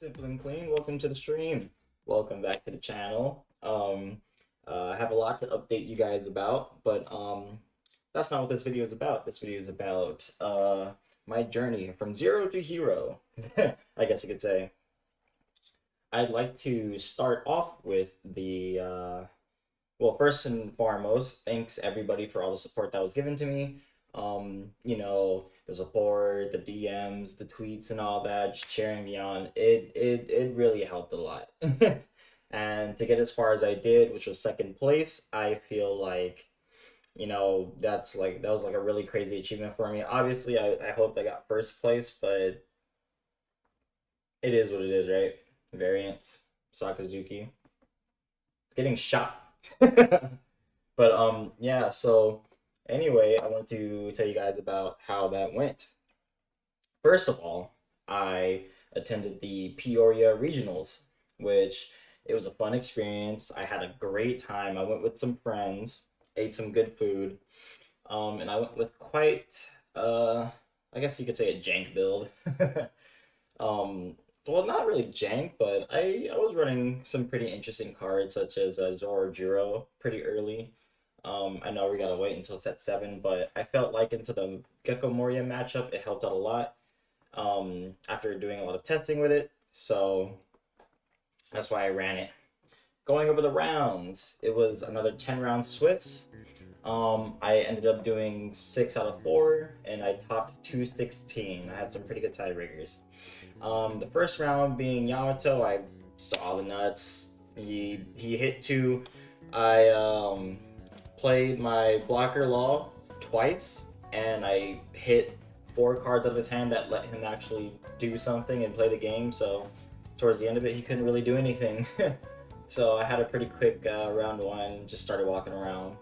Simple and clean. Welcome to the stream. Welcome back to the channel. I have a lot to update you guys about, but that's not what this video is about. This video is about my journey from zero to hero. I guess you could say. I'd like to start off with the well, first and foremost, thanks everybody for all the support that was given to me. The support, the DMs, the tweets, and all that, just cheering me on. It really helped a lot. And to get as far as I did, which was second place, I feel like, that was like a really crazy achievement for me. Obviously, I hoped I got first place, but it is what it is, right? Variance, Sakazuki. It's getting shot. But yeah, so anyway, I want to tell you guys about how that went. First of all, I attended the Peoria regionals, which it was a fun experience. I had a great time. I went with some friends, ate some good food, and I went with quite I guess you could say a jank build. Well, not really jank, but I was running some pretty interesting cards, such as Zoro Juro pretty early. I know we gotta wait until set 7, but I felt like into the Gecko Moria matchup, it helped out a lot after doing a lot of testing with it, so that's why I ran it. Going over the rounds, it was another 10 round Swifts. I ended up doing 6 out of 4, and I topped 216. I had some pretty good tiebreakers. The first round being Yamato, I saw the nuts. He hit 2. I played my blocker law twice, and I hit 4 cards out of his hand that let him actually do something and play the game. So towards the end of it, he couldn't really do anything. So I had a pretty quick round 1, just started walking around.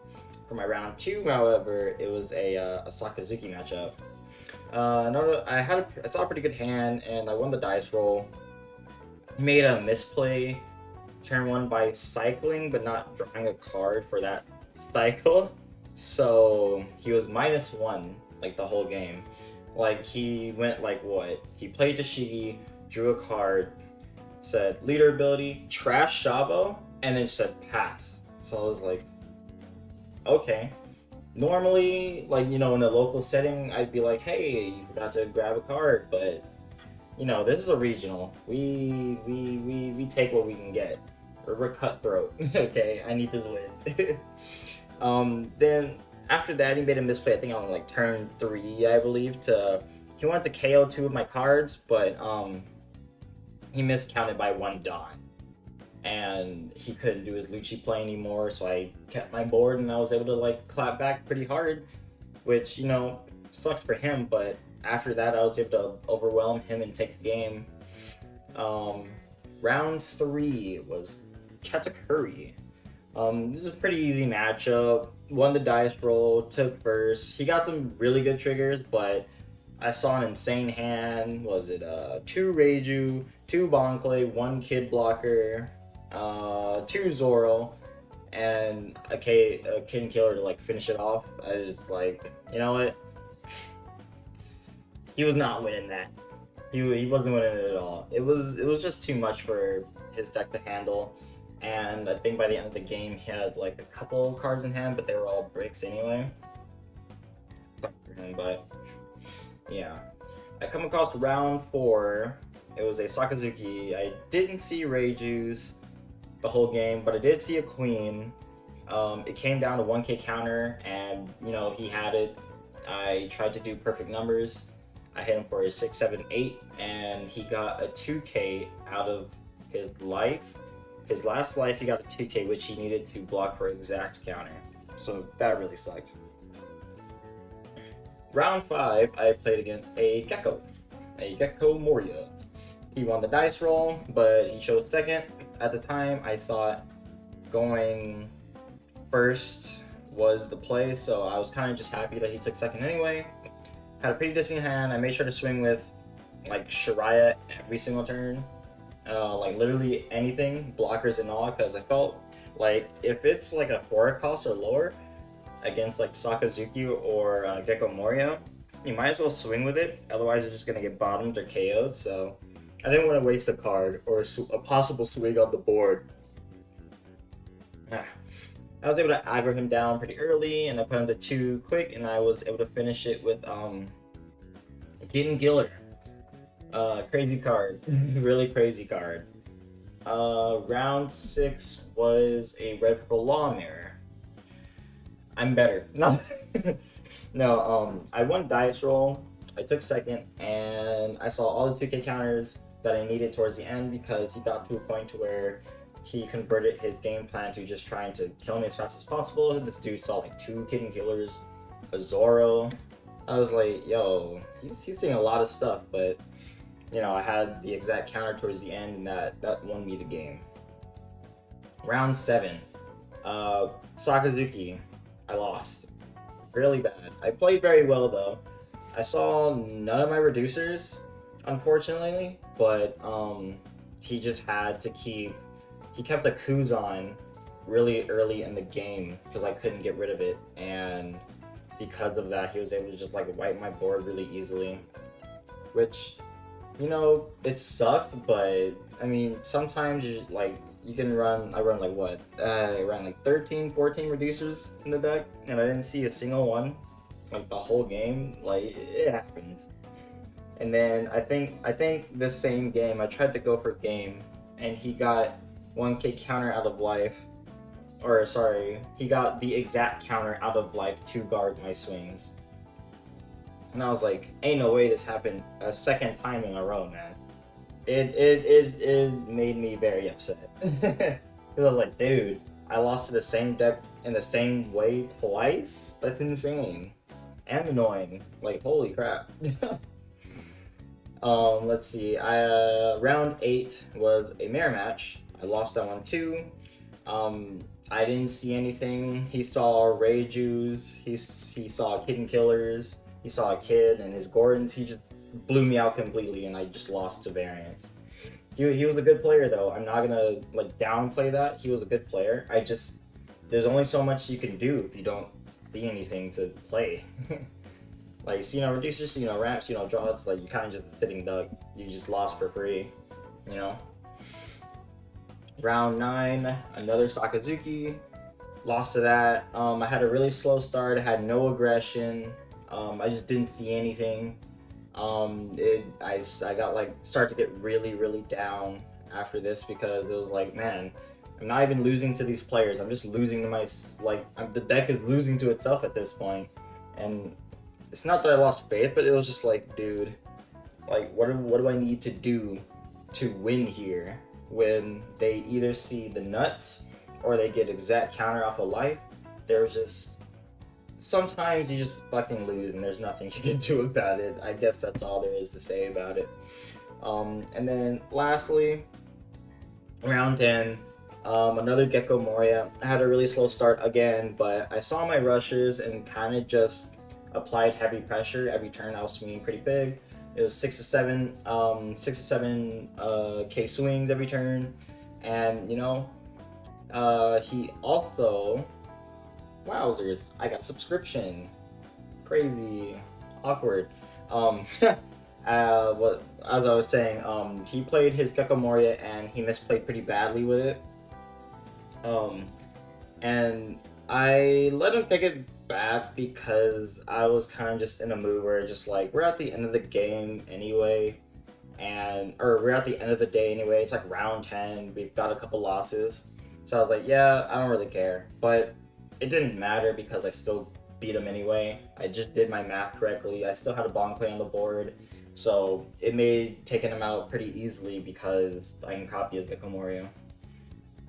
For my round 2, however, it was a Sakazuki matchup. I saw a pretty good hand, and I won the dice roll. Made a misplay turn 1 by cycling, but not drawing a card for that cycle. So he was -1 like the whole game. Like he went like what? He played Tashigi, drew a card, said leader ability, trash Shabo, and then said pass. So I was like, okay. Normally, like, in a local setting, I'd be like, hey, you forgot to grab a card, but this is a regional. We take what we can get. We're cutthroat. Okay, I need this win. Then after that, he made a misplay, I think on like turn 3, I believe, he wanted to KO 2 of my cards, but he miscounted by 1 Dawn. And he couldn't do his Lucci play anymore, so I kept my board and I was able to like clap back pretty hard, which sucked for him, but after that I was able to overwhelm him and take the game. Round 3 was Katakuri. This is a pretty easy matchup. Won the dice roll, took first. He got some really good triggers, but I saw an insane hand. Was it 2 Reiju, 2 Bonclay, 1 Kid Blocker, 2 Zoro, and a King Killer to like finish it off. I was just like, you know what? He was not winning that. He wasn't winning it at all. It was just too much for his deck to handle. And I think by the end of the game, he had like a couple cards in hand, but they were all bricks anyway. But yeah, I come across round 4. It was a Sakazuki. I didn't see Reiju's the whole game, but I did see a Queen. It came down to 1k counter, and he had it. I tried to do perfect numbers. I hit him for his 6, 7, 8, and he got a 2k out of his life. His last life, he got a 2k, which he needed to block for exact counter. So that really sucked. Round 5, I played against a Gecko Moria. He won the dice roll, but he chose second. At the time, I thought going first was the play, so I was kind of just happy that he took second anyway. Had a pretty decent hand. I made sure to swing with like Shariah every single turn. Like literally anything, blockers and all, because I felt like if it's like a 4 cost or lower against like Sakazuki or Gecko Moria, you might as well swing with it, otherwise you're just gonna get bottomed or KO'd. So I didn't want to waste a card or a possible swing on the board. I was able to aggro him down pretty early, and I put him to 2 quick, and I was able to finish it with Hidden Giller. Crazy card. Really crazy card. Round 6 was a red purple law mirror. I'm better. No. No, I won dice roll. I took second, and I saw all the 2K counters that I needed towards the end because he got to a point to where he converted his game plan to just trying to kill me as fast as possible. This dude saw like 2 Hidden Killers, a Zoro. I was like, yo, he's seeing a lot of stuff, but you know, I had the exact counter towards the end, and that won me the game. Round 7, Sakazuki, I lost. Really bad. I played very well though. I saw none of my reducers, unfortunately, but he just had to keep. He kept the Kuzan really early in the game because I couldn't get rid of it, and because of that, he was able to just like wipe my board really easily, which, you know, it sucked, but I mean, sometimes you can run. I run like what? I ran like 13, 14 reducers in the deck, and I didn't see a single one like the whole game. Like, it happens. And then I think this same game I tried to go for game, and he got 1K counter out of life, or sorry, he got the exact counter out of life to guard my swings. And I was like, ain't no way this happened a second time in a row, man. It made me very upset. Because I was like, dude, I lost to the same deck in the same way twice? That's insane. And annoying. Like, holy crap. Let's see. Round 8 was a mirror match. I lost that one too. I didn't see anything. He saw Reijus. He saw Hidden Killers. He saw a kid and his Gordons. He just blew me out completely, and I just lost to variance. He was a good player though. I'm not gonna like downplay that. He was a good player. There's only so much you can do if you don't see anything to play. Like, see no reducers, see no ramps, see no draws. Like, you kind of just sitting duck. You just lost for free, you know. Round 9, another Sakazuki. Lost to that. I had a really slow start. I had no aggression. I just didn't see anything. I got like start to get really down after this because it was like, man, I'm not even losing to these players. I'm just losing to the deck is losing to itself at this point. And it's not that I lost faith, but it was just like, dude, like what do I need to do to win here when they either see the nuts or they get exact counter off of life? There's just sometimes you just fucking lose and there's nothing you can do about it. I guess that's all there is to say about it. And then lastly, round 10, another Gecko Moria. I had a really slow start again, but I saw my rushes and kind of just applied heavy pressure. Every turn I was swinging pretty big. It was 6 to 7 K swings every turn. And you know, he also, wowzers, I got subscription. Crazy, awkward. What as I was saying, he played his Gecko Moria and he misplayed pretty badly with it. And I let him take it back because I was kind of just in a mood where just like, we're at the end of the game anyway, or we're at the end of the day anyway. It's like round 10. We've got a couple losses. So I was like, yeah, I don't really care. But it didn't matter because I still beat him anyway. I just did my math correctly. I still had a bonk play on the board. So it made taking him out pretty easily because I can copy his Gecko Moria.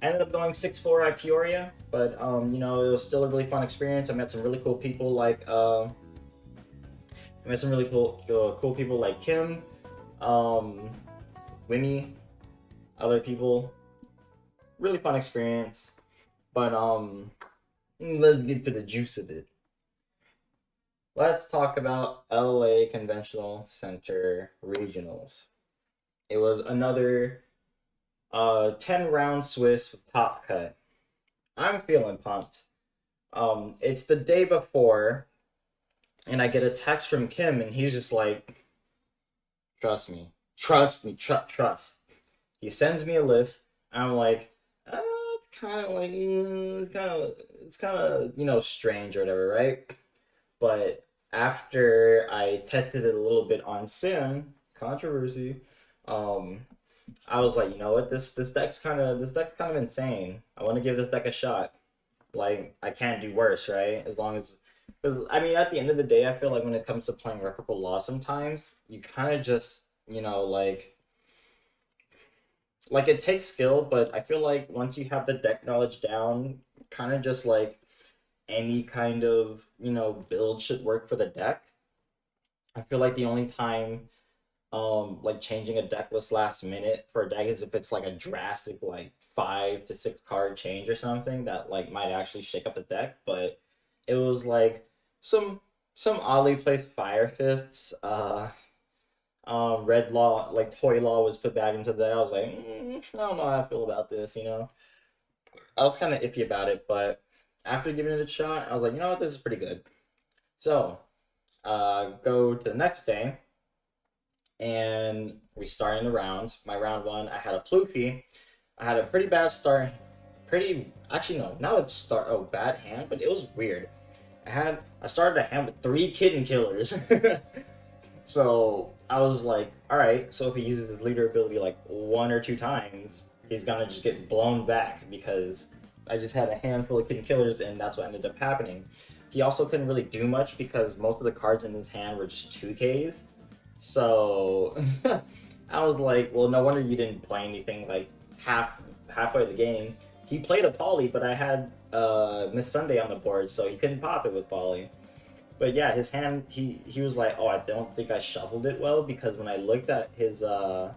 I ended up going 6-4 at Peoria, but you know, it was still a really fun experience. I met some really cool people like cool people like Kim, Winnie, other people. Really fun experience. But let's get to the juice of it. Let's talk about LA Conventional Center Regionals. It was another 10-round Swiss with top cut. I'm feeling pumped. It's the day before, and I get a text from Kim, and he's just like, trust me, Trust me, trust. He sends me a list, and I'm like, it's kind of like, it's kind of, strange or whatever, right? But after I tested it a little bit on Sim, controversy, um, I was like, you know what, this deck's kind of insane. I want to give this deck a shot. Like, I can't do worse, right? As long as, because I mean, at the end of the day, I feel like when it comes to playing Replicable Law, sometimes you kind of just, like it takes skill, but I feel like once you have the deck knowledge down, kind of just like any kind of build should work for the deck. I feel like the only time like changing a deck list last minute for a deck is if it's like a drastic like 5 to 6 card change or something that like might actually shake up the deck. But it was like some some oddly placed fire fists. Red Law, like Toy Law, was put back into that. I was like, I don't know how I feel about this. I was kind of iffy about it, but after giving it a shot, I was like, you know what, this is pretty good. So, go to the next day, and we start in the rounds. My round one, I had a Pluffy. I had a pretty bad start. Actually, no, not a start. Oh, bad hand, but it was weird. I started a hand with 3 kitten killers. So I was like, all right, so if he uses his leader ability like 1 or 2 times, he's gonna just get blown back because I just had a handful of kitten killers, and that's what ended up happening. He also couldn't really do much because most of the cards in his hand were just 2Ks. So I was like, well, no wonder you didn't play anything like halfway the game. He played a Poly, but I had Miss Sunday on the board, so he couldn't pop it with Poly. But yeah, his hand, he was like, oh, I don't think I shuffled it well, because when I looked at his when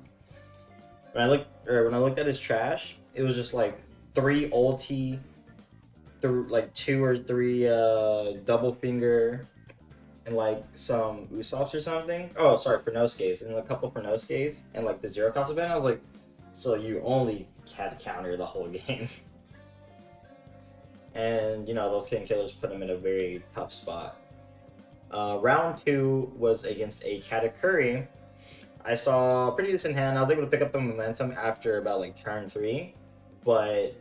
I looked at his trash, it was just like 3 ulti, like 2 or 3 double finger, and like some Usops or something. Oh, sorry, for Nosuke's, and a couple for Nosuke's, and like the zero cost event. I was like, so you only had to counter the whole game. And those King Killers put him in a very tough spot. Round 2 was against a Katakuri. I saw a pretty decent hand. I was able to pick up the momentum after about like turn 3, but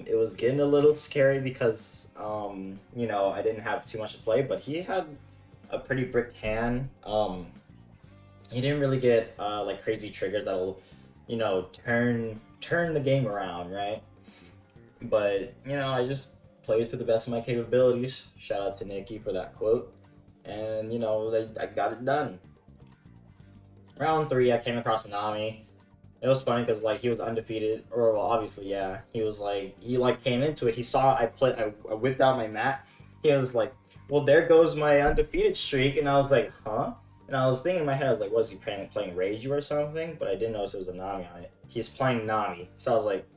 it was getting a little scary because I didn't have too much to play. But he had a pretty bricked hand. He didn't really get like crazy triggers that'll turn the game around, right? But I just played to the best of my capabilities. Shout out to Nikki for that quote. And I got it done. Round 3, I came across Nami. It was funny because like he was undefeated, or well, obviously, yeah. He came into it. He saw I whipped out my mat. He was like, well, there goes my undefeated streak, and I was like, huh? And I was thinking in my head, I was like, was he playing Reiju or something? But I didn't notice there was a Nami on it. He's playing Nami, so I was like,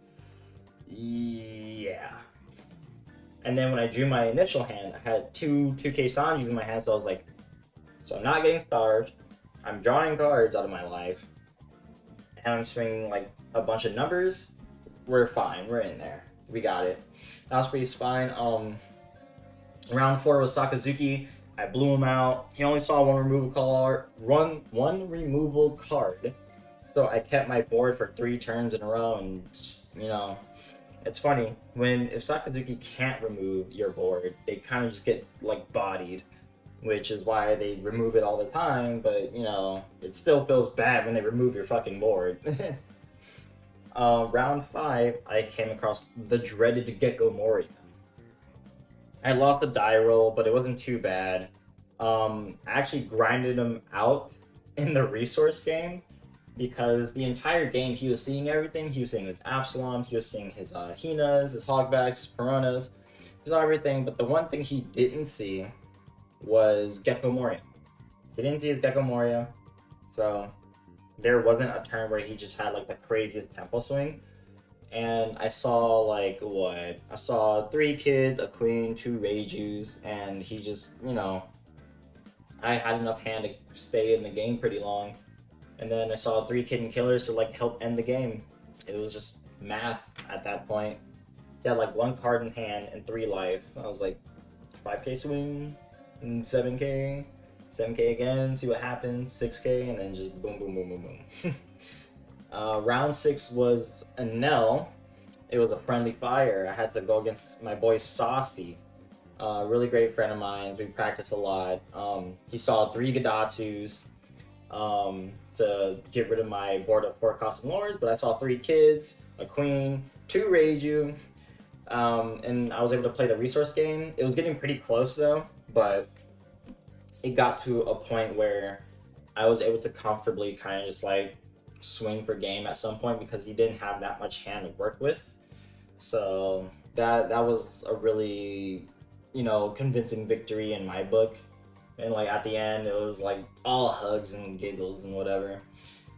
yeah. And then when I drew my initial hand, I had 2K Sanjis in my hand, so I was like, so I'm not getting starved, I'm drawing cards out of my life, and I'm swinging like a bunch of numbers. We're fine, we're in there. We got it. Osprey's fine. Round 4 was Sakazuki. I blew him out. He only saw one removal card. So I kept my board for 3 turns in a row, and just, it's funny if Sakazuki can't remove your board, they kind of just get like bodied, which is why they remove it all the time. But it still feels bad when they remove your fucking board. Round 5, I came across the dreaded Gecko Moria. I lost the die roll, but it wasn't too bad. I actually grinded him out in the resource game, because the entire game he was seeing everything. He was seeing his Absaloms, he was seeing his Hinas, his Hogbacks, his Peronas, he saw everything. But the one thing he didn't see was Gecko Moria. He didn't see his Gecko Moria, so there wasn't a turn where he just had like the craziest tempo swing. And I saw like what? I saw 3 kids, a queen, 2 Reijus, and he just, I had enough hand to stay in the game pretty long. And then I saw 3 kitten killers to like help end the game. It was just math at that point. He had like 1 card in hand and 3 life. I was like, 5K swing and 7K. 7K again, see what happens, 6K, and then just boom, boom, boom, boom, boom. Round 6 was Enel. It was a friendly fire. I had to go against my boy Saucy. Really great friend of mine. We practiced a lot. He saw 3 Gadatsus to get rid of my board of 4 Cosmic Lords, but I saw 3 kids, a queen, 2 Reiju, and I was able to play the resource game. It was getting pretty close though, but it got to a point where I was able to comfortably kind of just like swing for game at some point because he didn't have that much hand to work with. So that was a really, you know, convincing victory in my book. And like at the end, it was like all hugs and giggles and whatever.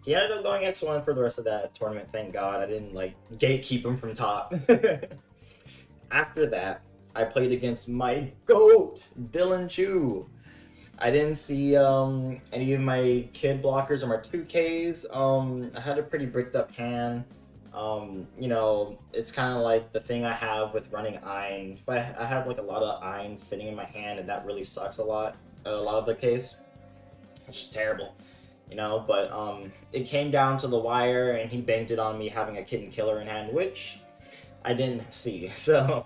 He ended up going X1 for the rest of that tournament. Thank God I didn't like gatekeep him from top. After that, I played against my GOAT, Dylan Chu. I didn't see any of my kid blockers or my 2Ks. I had a pretty bricked up hand. You know, it's kind of like the thing I have with running Ein. I have like a lot of Ein sitting in my hand, and that really sucks a lot of the case. It's just terrible, you know. But it came down to the wire, and he banked it on me having a kitten killer in hand, which I didn't see. So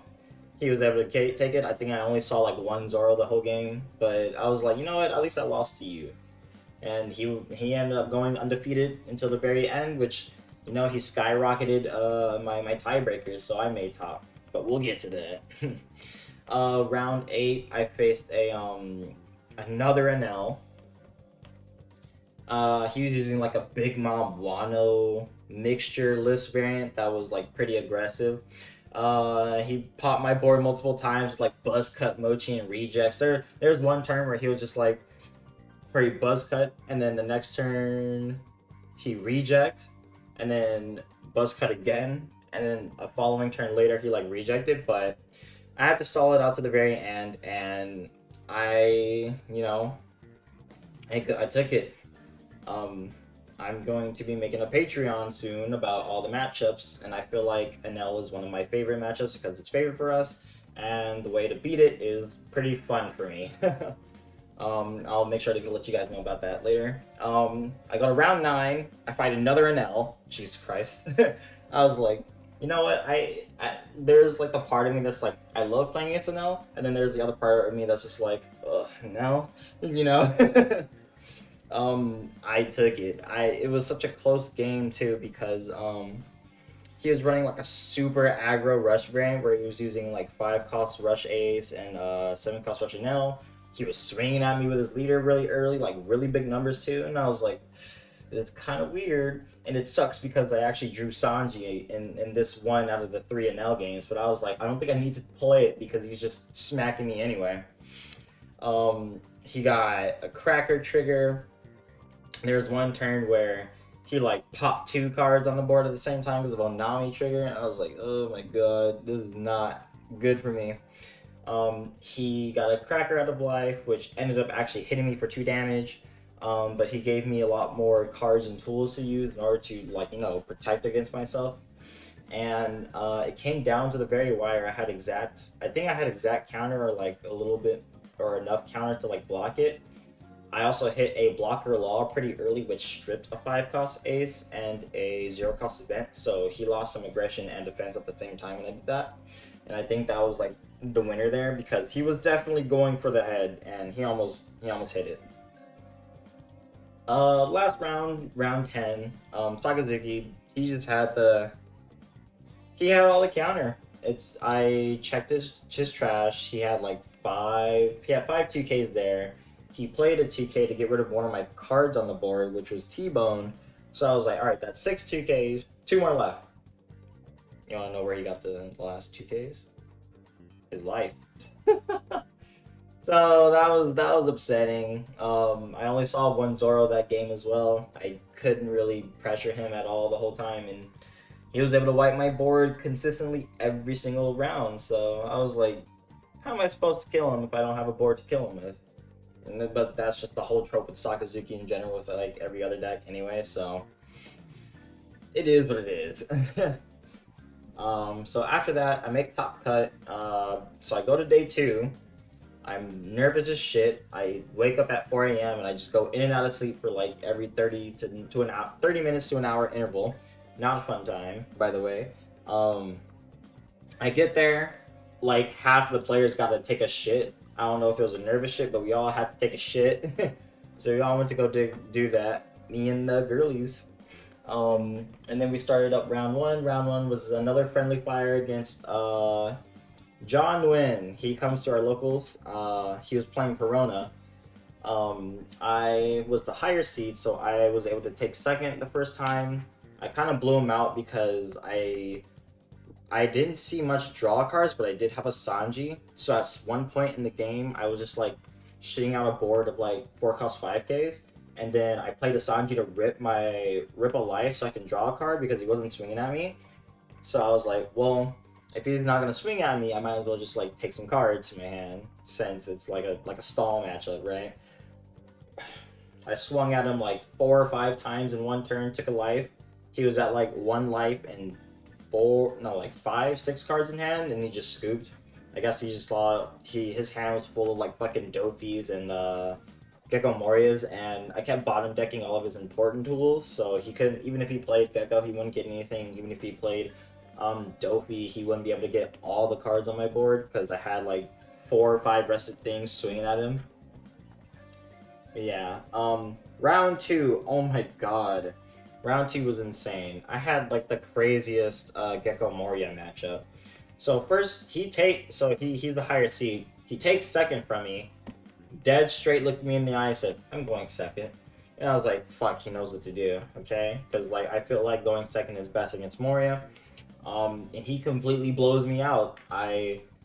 he was able to take it. I think I only saw like 1 Zoro the whole game, but I was like, you know what? At least I lost to you. And he ended up going undefeated until the very end, which, you know, he skyrocketed my tiebreakers, so I made top. But we'll get to that. Round 8, I faced another Enel. He was using like a Big Mom Wano mixture list variant that was like pretty aggressive. He popped my board multiple times, like buzz cut, mochi, and rejects. There's one turn where he was just like, where he buzz cut, and then the next turn he reject, and then buzz cut again, and then a following turn later he like rejected. But I had to stall it out to the very end, and I took it. I'm going to be making a Patreon soon about all the matchups, and I feel like Enel is one of my favorite matchups because it's favorite for us, and the way to beat it is pretty fun for me. I'll make sure to let you guys know about that later. I go to round 9, I fight another Enel. Jesus Christ. I was like, you know what, I there's like a part of me that's like, I love playing against Enel, and then there's the other part of me that's just like, ugh, no, you know? I took it. It was such a close game too because he was running like a super aggro rush variant where he was using like 5 cost rush ace and 7 cost rush Enel. He was swinging at me with his leader really early, like really big numbers too, and I was like, it's kind of weird. And it sucks because I actually drew Sanji in this one out of the 3 Enel games, but I was like, I don't think I need to play it because he's just smacking me anyway. He got a cracker trigger. There's one turn where he like popped 2 cards on the board at the same time because of a Nami trigger, and I was like, oh my god, this is not good for me. He got a cracker out of life, which ended up actually hitting me for 2 damage, but he gave me a lot more cards and tools to use in order to, like, you know, protect against myself. And it came down to the very wire. I think I had exact counter, or like a little bit or enough counter to like block it. I also hit a blocker law pretty early, which stripped a 5 cost ace and a 0 cost event, so he lost some aggression and defense at the same time when I did that. And I think that was like the winner there because he was definitely going for the head and he almost hit it. Last round 10, Sakazuki, he just had all the counter. I checked his trash. He had 5 2Ks there. He played a 2K to get rid of one of my cards on the board, which was T-Bone. So I was like, all right, that's 6 2Ks, 2 more left. You want to know where he got the last 2Ks? His life. So that was upsetting. I only saw 1 Zoro that game as well. I couldn't really pressure him at all the whole time, and he was able to wipe my board consistently every single round. So I was like, how am I supposed to kill him if I don't have a board to kill him with? But that's just the whole trope with Sakazuki in general with like every other deck anyway, so it is what it is. So after that, I make top cut. So I go to day 2. I'm nervous as shit. I wake up at 4 a.m. and I just go in and out of sleep for like every 30 minutes to an hour interval. Not a fun time, by the way. Um, I get there, like half the players got to take a shit. I don't know if it was a nervous shit, but we all had to take a shit. So we all went to go do that. Me and the girlies. And then we started up round one. Round one was another friendly fire against John Nguyen. He comes to our locals. He was playing Perona. I was the higher seed, so I was able to take second the first time. I kind of blew him out because I didn't see much draw cards, but I did have a Sanji. So at one point in the game, I was just like shitting out a board of like 4-cost 5Ks. And then I played a Sanji to rip a life so I can draw a card because he wasn't swinging at me. So I was like, well, if he's not gonna swing at me, I might as well just like take some cards to my hand since it's like a stall matchup, right? I swung at him like 4 or 5 times in one turn, took a life. He was at like 1 life and 5, 6 cards in hand, and he just scooped. I guess he just saw his hand was full of like fucking Dopies and Gecko Morias, and I kept bottom decking all of his important tools, so he couldn't, even if he played Gecko, he wouldn't get anything. Even if he played Dopey, he wouldn't be able to get all the cards on my board because I had like 4 or 5 rested things swinging at him. But yeah, round 2, oh my god. Round 2 was insane. I had like the craziest Gecko Moria matchup. So first, he's the higher seed. He takes second from me. Dead straight looked me in the eye and said, I'm going second. And I was like, fuck, he knows what to do, okay? Because like I feel like going second is best against Moria. And he completely blows me out.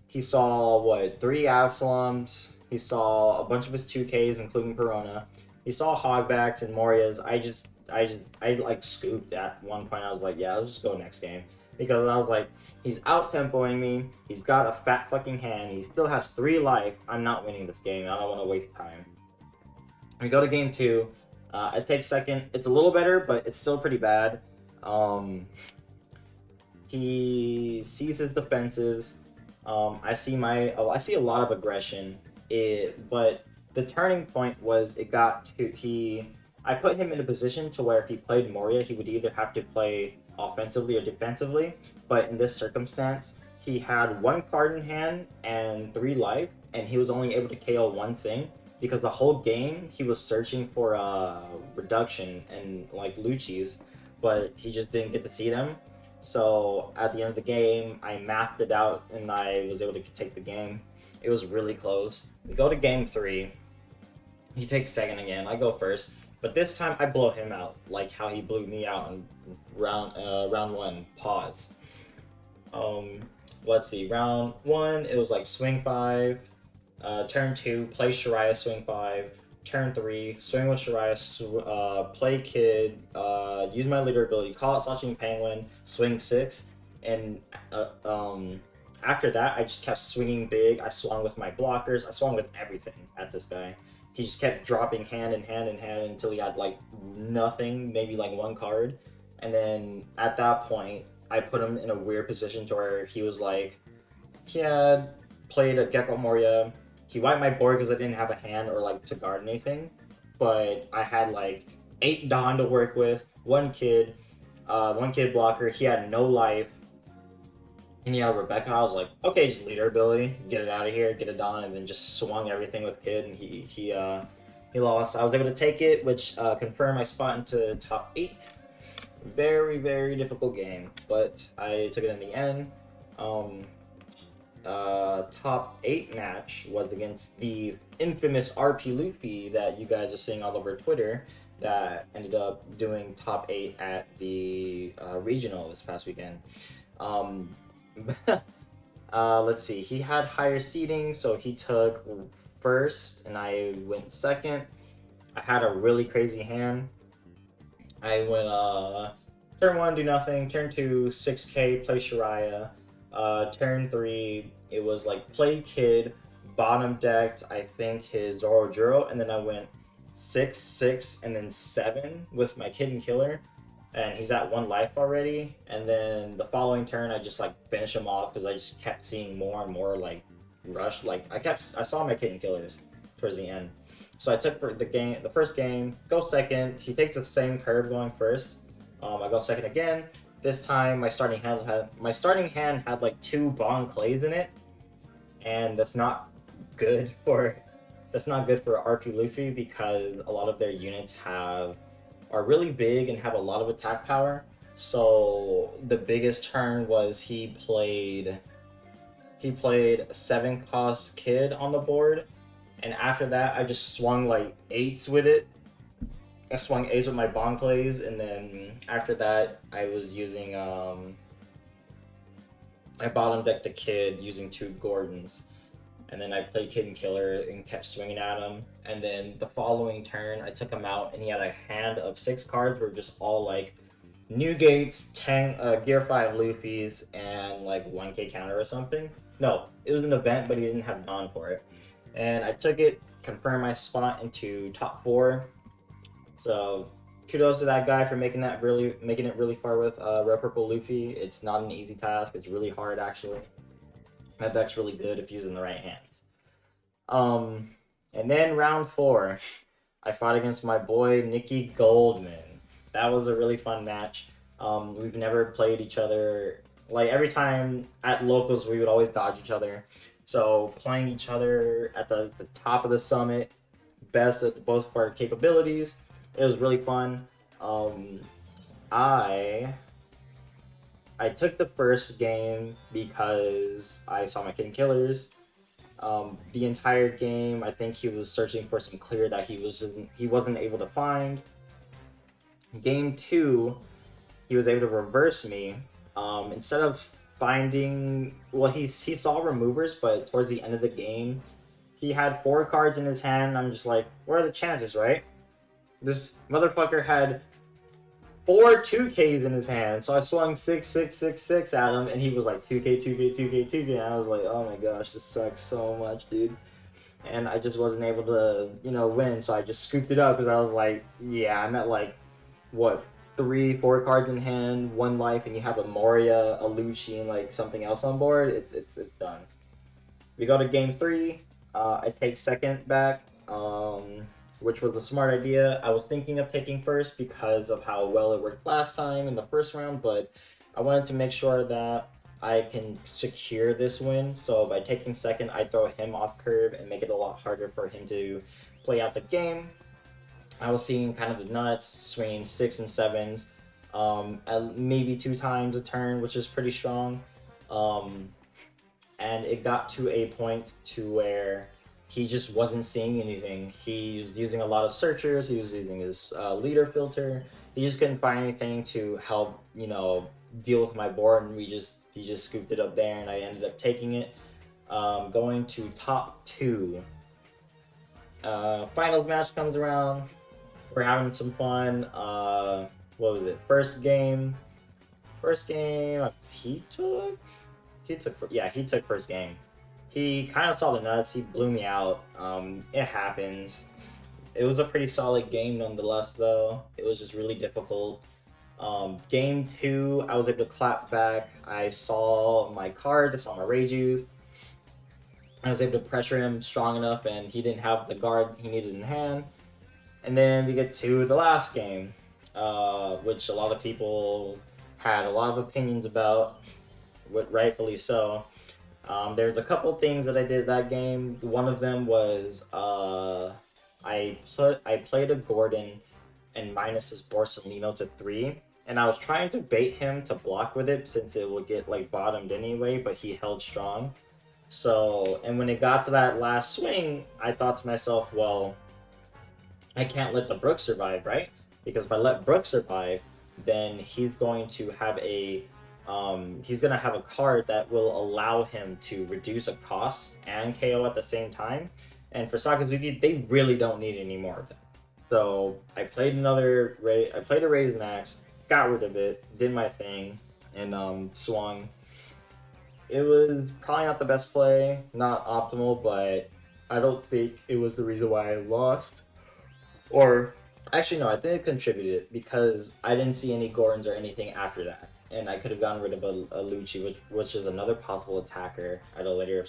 He saw what, 3 Absaloms. He saw a bunch of his 2Ks, including Perona. He saw Hogbacks and Morias. I like scooped at one point. I was like, yeah, let's just go next game. Because I was like, he's out-tempoing me. He's got a fat fucking hand. He still has 3 life. I'm not winning this game. I don't want to waste time. We go to game 2. I take second. It's a little better, but it's still pretty bad. He sees his defensives. I see a lot of aggression. But the turning point was I put him in a position to where if he played Moria, he would either have to play offensively or defensively. But in this circumstance, he had 1 card in hand and 3 life, and he was only able to KO 1 thing because the whole game he was searching for a reduction and like Lucci's, but he just didn't get to see them. So at the end of the game, I mathed it out and I was able to take the game. It was really close. We go to game 3. He takes second again. I go first. But this time I blow him out, like how he blew me out in round 1. Pause. Let's see. Round 1, it was like swing 5. Turn 2, play Shiraya, swing 5. Turn 3, swing with Shiraya, play Kid, use my leader ability, call out Sashing Penguin, swing 6. And after that, I just kept swinging big. I swung with my blockers. I swung with everything at this guy. He just kept dropping hand in hand in hand until he had like nothing, maybe like 1 card. And then at that point, I put him in a weird position to where he was like, he had played a Gecko Moria. He wiped my board because I didn't have a hand or like to guard anything. But I had like 8 Dawn to work with, 1 kid blocker. He had no life. And he had Rebecca. I was like, okay, just leader ability, get it out of here, get it done, and then just swung everything with Kid, and he lost. I was able to take it, which confirmed my spot into top 8. Very, very difficult game, but I took it in the end. Top 8 match was against the infamous RP Luffy that you guys are seeing all over Twitter that ended up doing top 8 at the regional this past weekend. Let's see. He had higher seeding, so he took first, and I went second. I had a really crazy hand. I went turn 1, do nothing. Turn 2, 6K, play Shiraya. Turn 3, it was like play Kid, bottom decked, I think his Orojuro, and then I went 6, 6, and then 7 with my Kid and Killer. And he's at 1 life already. And then the following turn, I just like finish him off because I just kept seeing more and more like rush. Like I saw my kitten killers towards the end, so I took the first game, go second. He takes the same curve going first. I go second again. This time my starting hand had like 2 Bon Clays in it, and that's not good for RP Luffy because a lot of their units are really big and have a lot of attack power. So the biggest turn was he played a 7 cost kid on the board, and after that I just swung like 8s with it. I swung 8s with my Bon Clays, and then after that I was using I bottom decked the kid using 2 Gordons. And then I played Kid and Killer and kept swinging at him. And then the following turn, I took him out, and he had a hand of 6 cards were just all like New Gates, 10 Gear 5 Luffy's, and like 1k counter or something. No, it was an event, but he didn't have Dawn for it. And I took it, confirmed my spot into top 4. So kudos to that guy for making it really far with Red Purple Luffy. It's not an easy task. It's really hard actually. That deck's really good if used in the right hands. And then round 4, I fought against my boy Nicky Goldman. That was a really fun match. We've never played each other. Like every time at locals, we would always dodge each other. So playing each other at the top of the summit, best at both of our capabilities, it was really fun. I took the first game because I saw my kitten killers. The entire game, I think he was searching for some clear that he wasn't able to find. Game 2, he was able to reverse me. Instead of finding, well, he saw removers, but towards the end of the game, he had 4 cards in his hand. I'm just like, what are the chances, right? This motherfucker had 4 2Ks in his hand, so I swung 6, 6, 6, 6 at him, and he was like 2K, 2K, 2K, 2K, and I was like, oh my gosh, this sucks so much, dude. And I just wasn't able to, win, so I just scooped it up, because I was like, yeah, I'm at like, what, 3, 4 cards in hand, 1 life, and you have a Moria, a Lucci, and like something else on board, it's done. We go to game 3, I take second back, which was a smart idea. I was thinking of taking first because of how well it worked last time in the first round, but I wanted to make sure that I can secure this win. So by taking second, I throw him off curve and make it a lot harder for him to play out the game. I was seeing kind of the nuts, swinging 6 and 7s, maybe 2 times a turn, which is pretty strong. And it got to a point to where he just wasn't seeing anything. He was using a lot of searchers. He was using his leader filter. He just couldn't find anything to help, deal with my board, and he just scooped it up there, and I ended up taking it. Going to top 2. Finals match comes around. We're having some fun. What was it? First game. He took first game. He kind of saw the nuts. He blew me out. It happens. It was a pretty solid game nonetheless, though. It was just really difficult. Game 2, I was able to clap back. I saw my cards. I saw my Reijus. I was able to pressure him strong enough, and he didn't have the guard he needed in hand. And then we get to the last game, which a lot of people had a lot of opinions about, rightfully so. There's a couple things that I did that game. One of them was I played a Gordon and minus his Borsellino to 3, and I was trying to bait him to block with it since it would get like bottomed anyway, but he held strong. So, and when it got to that last swing, I thought to myself, well, I can't let the Brook survive, right? Because if I let Brook survive, then he's going to have a card that will allow him to reduce a cost and KO at the same time. And for Sakazuki, they really don't need any more of that. So I played a Raise Max, got rid of it, did my thing, and swung. It was probably not the best play, not optimal, but I don't think it was the reason why I lost. Or, actually no, I think it contributed because I didn't see any Gordons or anything after that. And I could have gotten rid of a Lucci, which is another possible attacker at a later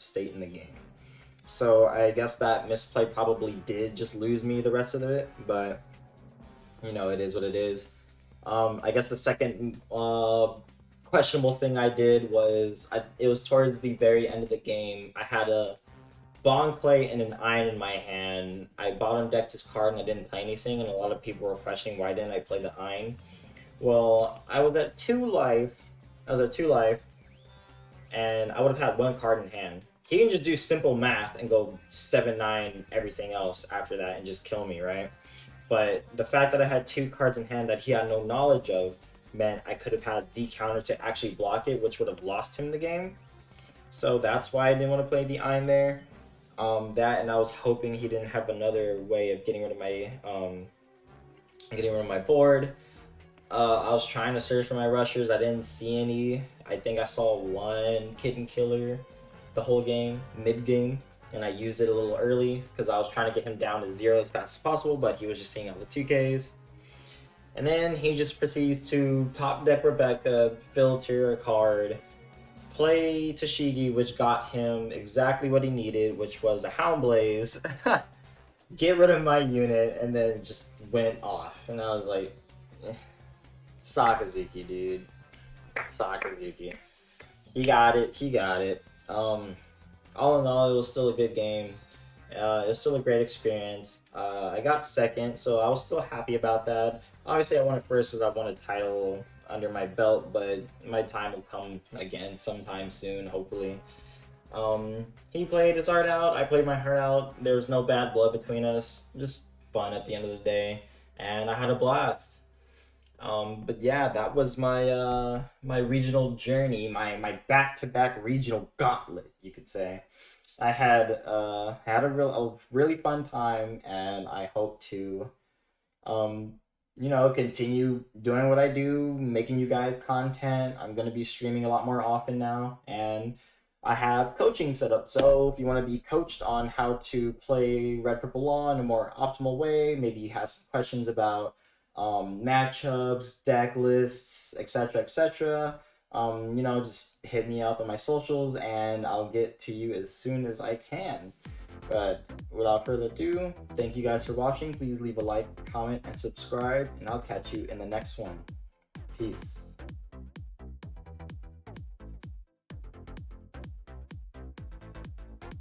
state in the game. So I guess that misplay probably did just lose me the rest of it, but you know, it is what it is. I guess the second questionable thing I did was it was towards the very end of the game. I had a bond clay and an iron in my hand. I bottom decked his card and I didn't play anything, and a lot of people were questioning why didn't I play the iron. Well, I was at 2 life. And I would have had 1 card in hand. He can just do simple math and go 7-9 everything else after that and just kill me, right? But the fact that I had 2 cards in hand that he had no knowledge of meant I could have had the counter to actually block it, which would have lost him the game. So that's why I didn't want to play the Ein there. That, and I was hoping he didn't have another way of getting rid of my board. I was trying to search for my rushers. I didn't see any. I think I saw 1 kitten killer the whole game, mid-game, and I used it a little early because I was trying to get him down to 0 as fast as possible, but he was just seeing all the 2Ks. And then he just proceeds to top deck Rebecca, filter a card, play Tashigi, which got him exactly what he needed, which was a Hound Blaze, get rid of my unit, and then just went off. And I was like, Sakazuki, dude. Sakazuki. He got it. All in all, it was still a good game. It was still a great experience. I got second, so I was still happy about that. Obviously, I won it first because I won a title under my belt, but my time will come again sometime soon, hopefully. He played his heart out, I played my heart out. There was no bad blood between us. Just fun at the end of the day, and I had a blast. But yeah, that was my my regional journey, my back-to-back regional gauntlet, you could say. I had a really fun time, and I hope to continue doing what I do, making you guys content. I'm gonna be streaming a lot more often now, and I have coaching set up. So if you want to be coached on how to play Red Purple Law in a more optimal way, maybe you have some questions about matchups, deck lists, etc., just hit me up on my socials and I'll get to you as soon as I can. But without further ado, thank you guys for watching. Please leave a like, comment, and subscribe, and I'll catch you in the next one. Peace.